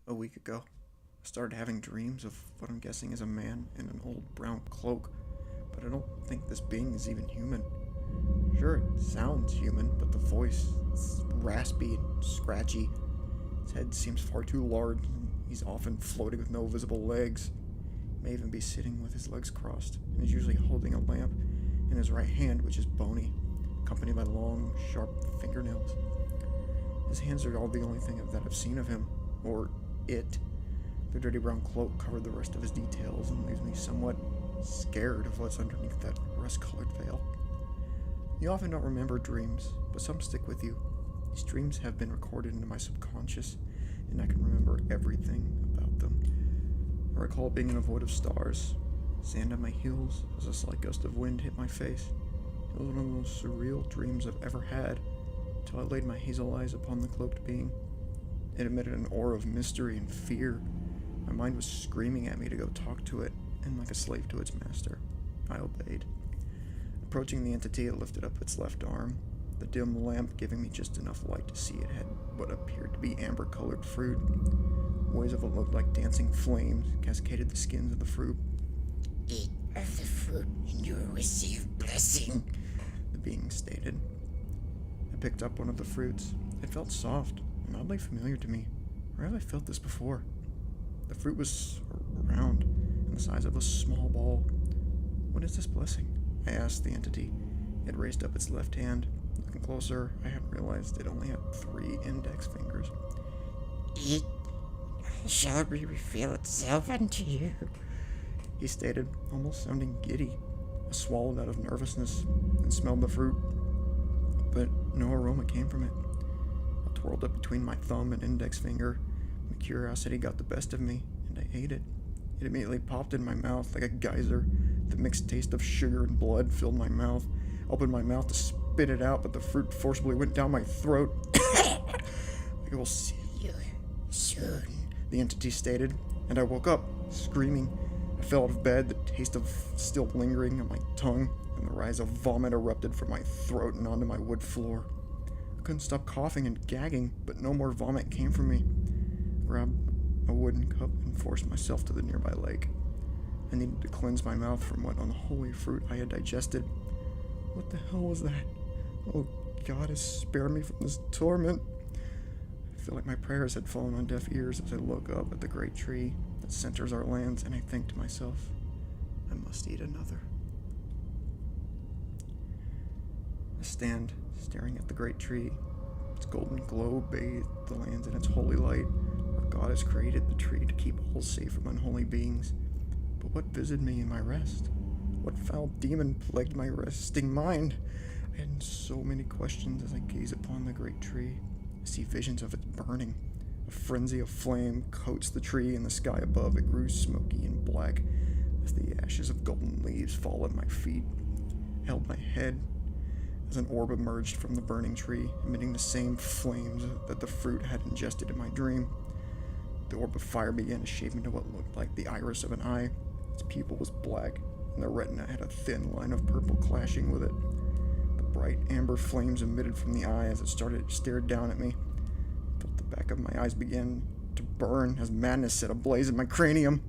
A week ago, I started having dreams of what I'm guessing is a man in an old brown cloak, but I don't think this being is even human. Sure, it sounds human, but the voice is raspy and scratchy. His head seems far too large, and he's often floating with no visible legs. He may even be sitting with his legs crossed, and is usually holding a lamp in his right hand, which is bony, accompanied by long, sharp fingernails. His hands are all the only thing that I've seen of him, or it. The dirty brown cloak covered the rest of his details and leaves me somewhat scared of what's underneath that rust-colored veil. You often don't remember dreams, but some stick with you. These dreams have been recorded into my subconscious, and I can remember everything about them. I recall being in a void of stars, sand on my heels as a slight gust of wind hit my face. It was one of the most surreal dreams I've ever had, until I laid my hazel eyes upon the cloaked being. It emitted an aura of mystery and fear. My mind was screaming at me to go talk to it, and like a slave to its master, I obeyed. Approaching the entity, it lifted up its left arm, the dim lamp giving me just enough light to see it had what appeared to be amber-colored fruit. Waves of what looked like dancing flames cascaded the skins of the fruit. Eat of the fruit, and you will receive blessing, the being stated. I picked up one of the fruits. It felt soft and oddly familiar to me. Where have I felt this before? The fruit was round and the size of a small ball. What is this blessing? I asked the entity. It raised up its left hand. Looking closer, I had realized it only had 3 index fingers. It shall reveal itself unto you, he stated, almost sounding giddy. I swallowed out of nervousness and smelled the fruit, but no aroma came from it. I twirled it between my thumb and index finger. My curiosity got the best of me, and I ate it. It immediately popped in my mouth like a geyser. The mixed taste of sugar and blood filled my mouth. I opened my mouth to spit it out, but the fruit forcibly went down my throat. I will see you soon, the entity stated, and I woke up, screaming. I fell out of bed, the taste of still lingering on my tongue, and the rise of vomit erupted from my throat and onto my wood floor. I couldn't stop coughing and gagging, but no more vomit came from me. I grabbed a wooden cup and forced myself to the nearby lake. I needed to cleanse my mouth from what unholy fruit I had digested. What the hell was that? Oh, God, spare me from this torment. I feel like my prayers had fallen on deaf ears as I look up at the great tree that centers our lands, and I think to myself, I must eat another. I stand, staring at the great tree. Its golden glow bathed the lands in its holy light. Our God has created the tree to keep all safe from unholy beings. But what visited me in my rest? What foul demon plagued my resting mind? I had so many questions as I gaze upon the great tree. I see visions of its burning. A frenzy of flame coats the tree, and the sky above it grew smoky and black as the ashes of golden leaves fall at my feet. I held my head as an orb emerged from the burning tree, emitting the same flames that the fruit had ingested in my dream. The orb of fire began to shape into what looked like the iris of an eye. Its pupil was black, and the retina had a thin line of purple clashing with it. The bright amber flames emitted from the eye as it stared down at me. I felt the back of my eyes begin to burn as madness set ablaze in my cranium.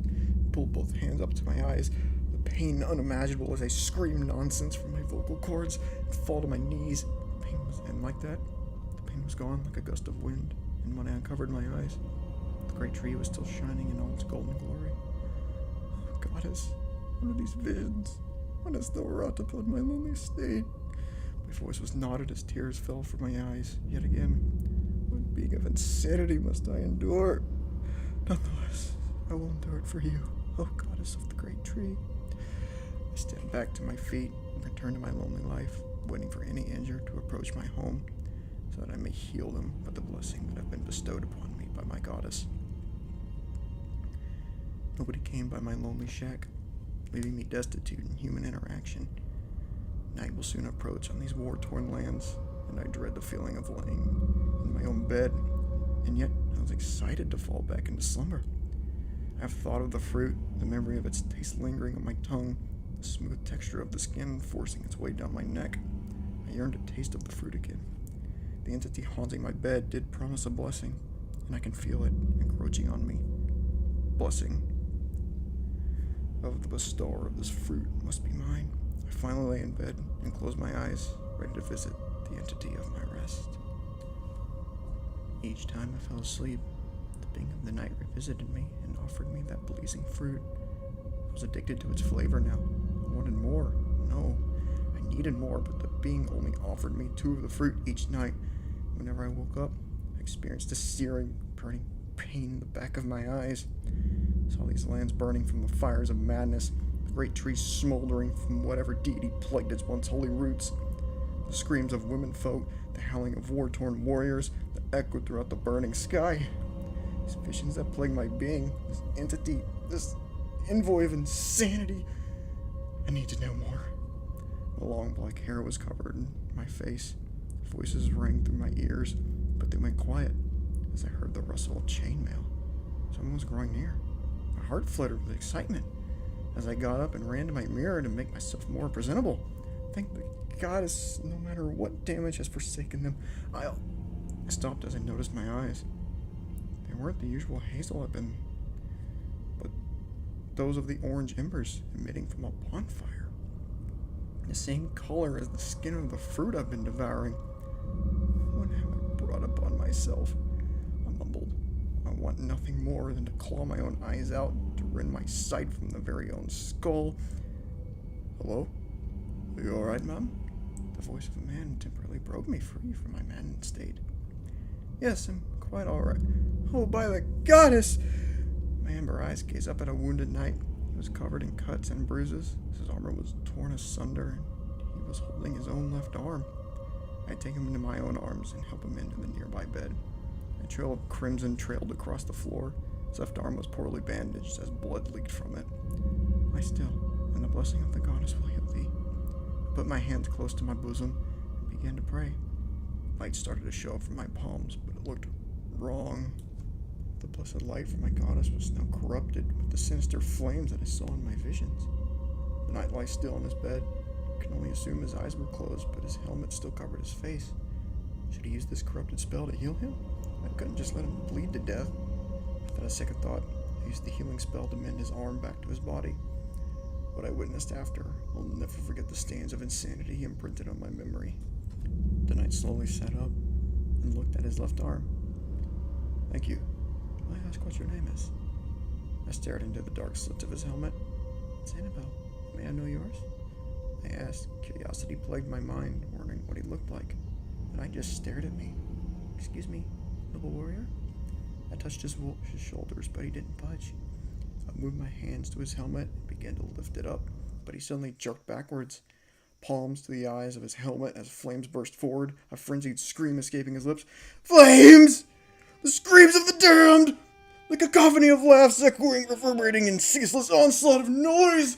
I pulled both hands up to my eyes, the pain unimaginable as I screamed nonsense from my vocal cords and fall to my knees. The pain was end like that. The pain was gone like a gust of wind, and when I uncovered my eyes, the great tree was still shining in all its golden glory. Oh, Goddess, what are these visions? What hast thou wrought upon my lonely state? My voice was knotted as tears fell from my eyes. Yet again, what being of insanity must I endure? Nonetheless, I will endure it for you, O Goddess of the great tree. I stand back to my feet and return to my lonely life, waiting for any injured to approach my home, so that I may heal them with the blessing that have been bestowed upon me by my goddess. Nobody came by my lonely shack, leaving me destitute in human interaction. Night will soon approach on these war-torn lands, and I dread the feeling of laying in my own bed, and yet I was excited to fall back into slumber. I have thought of the fruit, the memory of its taste lingering on my tongue, the smooth texture of the skin forcing its way down my neck. I yearned a taste of the fruit again. The entity haunting my bed did promise a blessing. and I can feel it encroaching on me. Blessing of the bestower of this fruit must be mine. I finally lay in bed and close my eyes, ready to visit the entity of my rest. Each time I fell asleep, the being of the night revisited me and offered me that pleasing fruit. I was addicted to its flavor now. I wanted more. No, I needed more, but the being only offered me 2 of the fruit each night. Whenever I woke up, I experienced a searing, burning pain in the back of my eyes. I saw these lands burning from the fires of madness, the great trees smoldering from whatever deity plagued its once holy roots. The screams of womenfolk, the howling of war-torn warriors, that echoed throughout the burning sky. These visions that plagued my being, this entity, this envoy of insanity. I need to know more. My long black hair was covered in my face. Voices rang through my ears, but they went quiet as I heard the rustle of chainmail. Someone was growing near. My heart fluttered with excitement as I got up and ran to my mirror to make myself more presentable. Thank the goddess, no matter what damage has forsaken them. I stopped as I noticed my eyes. They weren't the usual hazel I've been, but those of the orange embers emitting from a bonfire. The same color as the skin of the fruit I've been devouring. What have I brought upon myself? I mumbled. I want nothing more than to claw my own eyes out, to rend my sight from the very own skull. Hello? Are you alright, Mom? The voice of a man temporarily broke me free from my maddened state. Yes, I'm quite alright. Oh, by the goddess! My amber eyes gazed up at a wounded knight. He was covered in cuts and bruises. His armor was torn asunder, and he was holding his own left arm. I take him into my own arms and help him into the nearby bed. A trail of crimson trailed across the floor. His left arm was poorly bandaged as blood leaked from it. Lie still, and the blessing of the goddess will heal thee. I put my hands close to my bosom and began to pray. Light started to show from my palms, but it looked wrong. The blessed light from my goddess was now corrupted with the sinister flames that I saw in my visions. The knight lay still in his bed. I can only assume his eyes were closed, but his helmet still covered his face. Should he use this corrupted spell to heal him? I couldn't just let him bleed to death. Without a second thought, I used the healing spell to mend his arm back to his body. What I witnessed after, I'll never forget the stains of insanity he imprinted on my memory. The knight slowly sat up and looked at his left arm. Thank you. May I ask what your name is? I stared into the dark slits of his helmet. It's Annabelle. May I know yours? I asked. Curiosity plagued my mind, wondering what he looked like. The knight just stared at me. Excuse me, noble warrior? I touched his shoulders, but he didn't budge. I moved my hands to his helmet and began to lift it up, but he suddenly jerked backwards. Palms to the eyes of his helmet as flames burst forward, a frenzied scream escaping his lips. Flames! The screams of the damned! The cacophony of laughs echoing, reverberating in ceaseless onslaught of noise!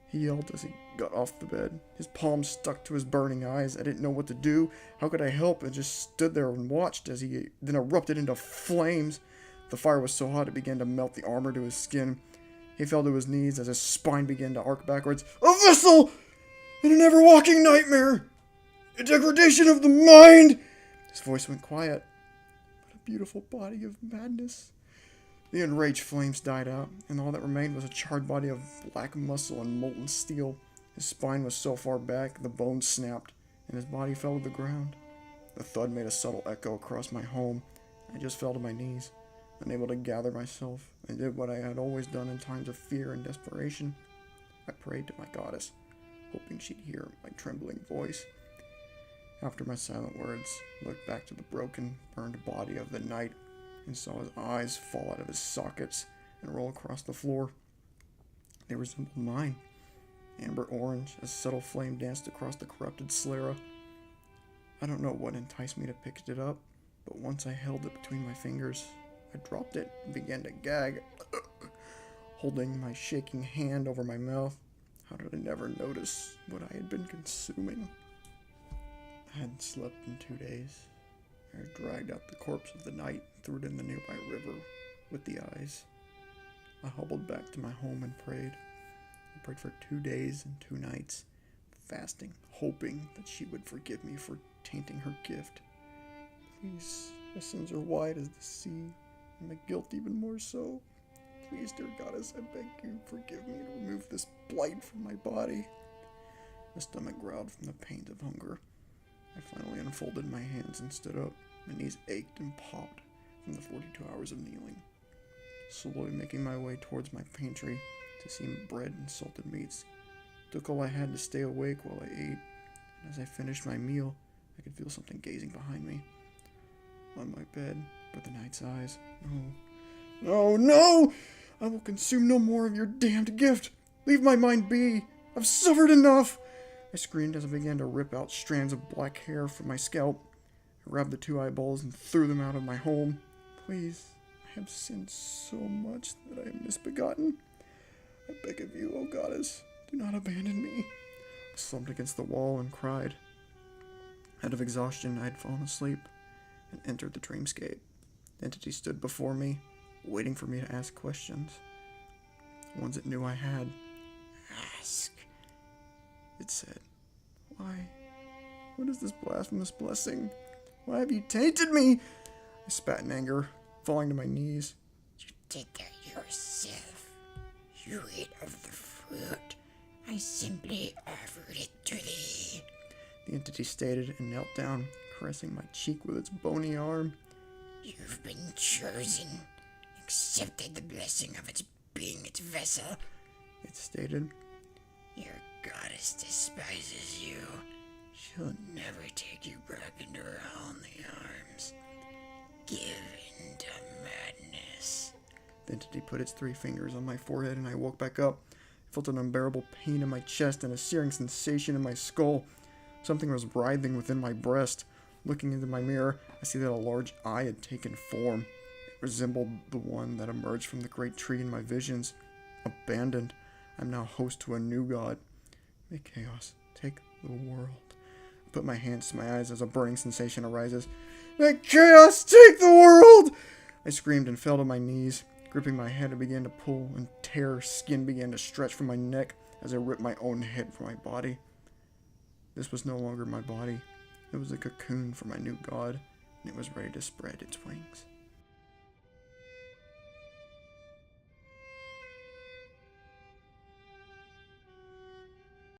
He yelled as he got off the bed. His palms stuck to his burning eyes. I didn't know what to do. How could I help? I just stood there and watched as he then erupted into flames. The fire was so hot it began to melt the armor to his skin. He fell to his knees as his spine began to arc backwards. A vessel! In an ever-walking nightmare! A degradation of the mind! His voice went quiet. But a beautiful body of madness. The enraged flames died out, and all that remained was a charred body of black muscle and molten steel. His spine was so far back, the bones snapped, and his body fell to the ground. The thud made a subtle echo across my home. I just fell to my knees, unable to gather myself. I did what I had always done in times of fear and desperation. I prayed to my goddess, hoping she'd hear my trembling voice. After my silent words, I looked back to the broken, burned body of the knight and saw his eyes fall out of his sockets and roll across the floor. They resembled mine, amber orange, as subtle flame danced across the corrupted sclera. I don't know what enticed me to pick it up, but once I held it between my fingers, I dropped it and began to gag, holding my shaking hand over my mouth. How did I never notice what I had been consuming? I hadn't slept in 2 days. I dragged out the corpse of the knight and threw it in the nearby river with the eyes. I hobbled back to my home and prayed. I prayed for 2 days and 2 nights, fasting, hoping that she would forgive me for tainting her gift. Please My sins are wide as the sea, and my guilt even more so. Please, dear goddess, I beg you, forgive me and remove this blight from my body. My stomach growled from the pains of hunger. I finally unfolded my hands and stood up. My knees ached and popped from the 42 hours of kneeling. Slowly making my way towards my pantry to see bread and salted meats. Took all I had to stay awake while I ate, and as I finished my meal, I could feel something gazing behind me. On my bed, but the night's eyes. No, no, no! I will consume no more of your damned gift! Leave my mind be! I've suffered enough! I screamed as I began to rip out strands of black hair from my scalp. I grabbed the 2 eyeballs and threw them out of my home. Please, I have sinned so much that I am misbegotten. I beg of you, O goddess, do not abandon me. I slumped against the wall and cried. Out of exhaustion, I had fallen asleep and entered the dreamscape. The entity stood before me, waiting for me to ask questions. Ones it knew I had. Ask. It said, Why? What is this blasphemous blessing? Why have you tainted me? I spat in anger, falling to my knees. You did that yourself. You ate of the fruit. I simply offered it to thee. The entity stated and knelt down, caressing my cheek with its bony arm. You've been chosen. Accepted the blessing of its being its vessel. It stated. Your goddess despises you. She'll never take you back into her only arms. Give in to madness. The entity put its 3 fingers on my forehead and I woke back up. I felt an unbearable pain in my chest and a searing sensation in my skull. Something was writhing within my breast. Looking into my mirror, I see that a large eye had taken form. It resembled the one that emerged from the great tree in my visions. Abandoned, I'm now host to a new god. May chaos take the world. I put my hands to my eyes as a burning sensation arises. May chaos take the world! I screamed and fell to my knees. Gripping my head, I began to pull and tear. Skin began to stretch from my neck as I ripped my own head from my body. This was no longer my body. It was a cocoon for my new god, and it was ready to spread its wings.